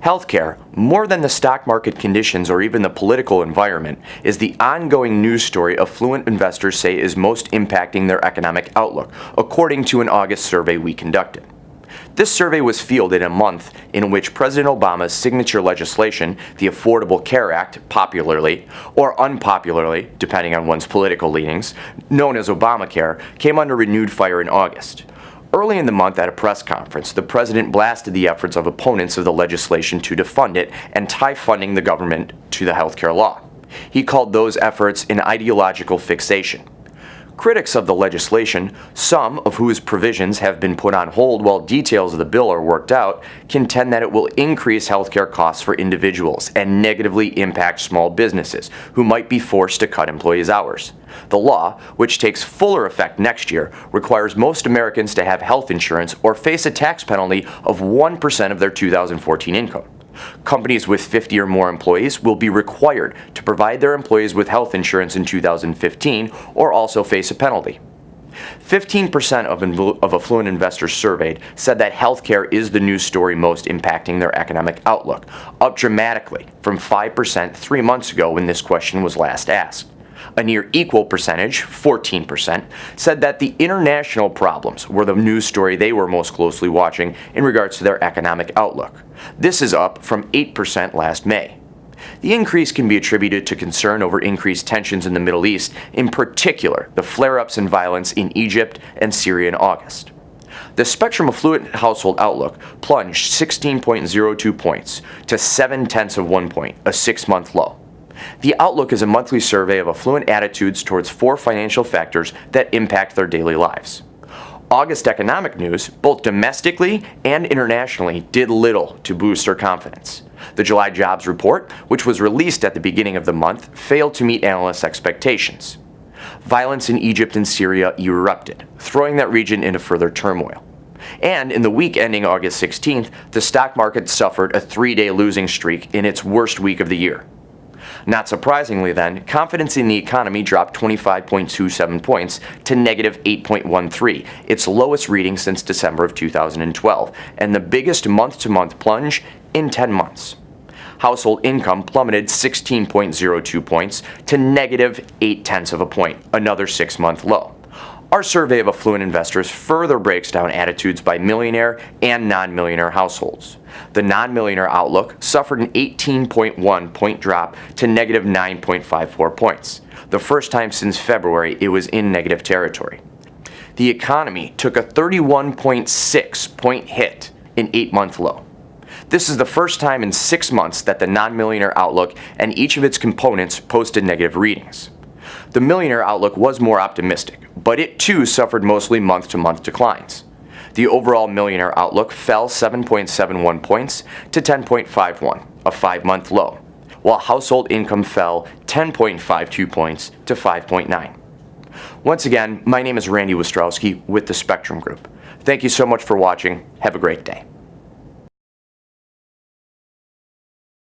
Healthcare, more than the stock market conditions or even the political environment, is the ongoing news story affluent investors say is most impacting their economic outlook, according to an August survey we conducted. This survey was fielded in a month in which President Obama's signature legislation, the Affordable Care Act, popularly, or unpopularly, depending on one's political leanings, known as Obamacare, came under renewed fire in August. Early in the month at a press conference, the president blasted the efforts of opponents of the legislation to defund it and tie funding the government to the healthcare law. He called those efforts an ideological fixation. Critics of the legislation, some of whose provisions have been put on hold while details of the bill are worked out, contend that it will increase healthcare costs for individuals and negatively impact small businesses who might be forced to cut employees' hours. The law, which takes fuller effect next year, requires most Americans to have health insurance or face a tax penalty of 1% of their 2014 income. Companies with 50 or more employees will be required to provide their employees with health insurance in 2015 or also face a penalty. 15% of affluent investors surveyed said that healthcare is the news story most impacting their economic outlook, up dramatically from 5% 3 months ago when this question was last asked. A near equal percentage, 14%, said that the international problems were the news story they were most closely watching in regards to their economic outlook. This is up from 8% last May. The increase can be attributed to concern over increased tensions in the Middle East, in particular the flare-ups in violence in Egypt and Syria in August. The Spectrem Affluent Household Outlook plunged 16.02 points to 0.7 of 1 point, a 6-month low. The Outlook is a monthly survey of affluent attitudes towards 4 financial factors that impact their daily lives. August economic news, both domestically and internationally, did little to boost their confidence. The July jobs report, which was released at the beginning of the month, failed to meet analysts' expectations. Violence in Egypt and Syria erupted, throwing that region into further turmoil. And in the week ending August 16th, the stock market suffered a 3-day losing streak in its worst week of the year. Not surprisingly then, confidence in the economy dropped 25.27 points to negative 8.13, its lowest reading since December of 2012, and the biggest month-to-month plunge in 10 months. Household income plummeted 16.02 points to negative 0.8 of a point, another 6-month low. Our survey of affluent investors further breaks down attitudes by millionaire and non-millionaire households. The non-millionaire outlook suffered an 18.1 point drop to negative 9.54 points, the first time since February it was in negative territory. The economy took a 31.6 point hit, an 8-month low. This is the first time in 6 months that the non-millionaire outlook and each of its components posted negative readings. The millionaire outlook was more optimistic, but it too suffered mostly month-to-month declines. The overall millionaire outlook fell 7.71 points to 10.51, a 5-month low, while household income fell 10.52 points to 5.9. Once again, my name is Randy Wostratzky with the Spectrum Group. Thank you so much for watching. Have a great day.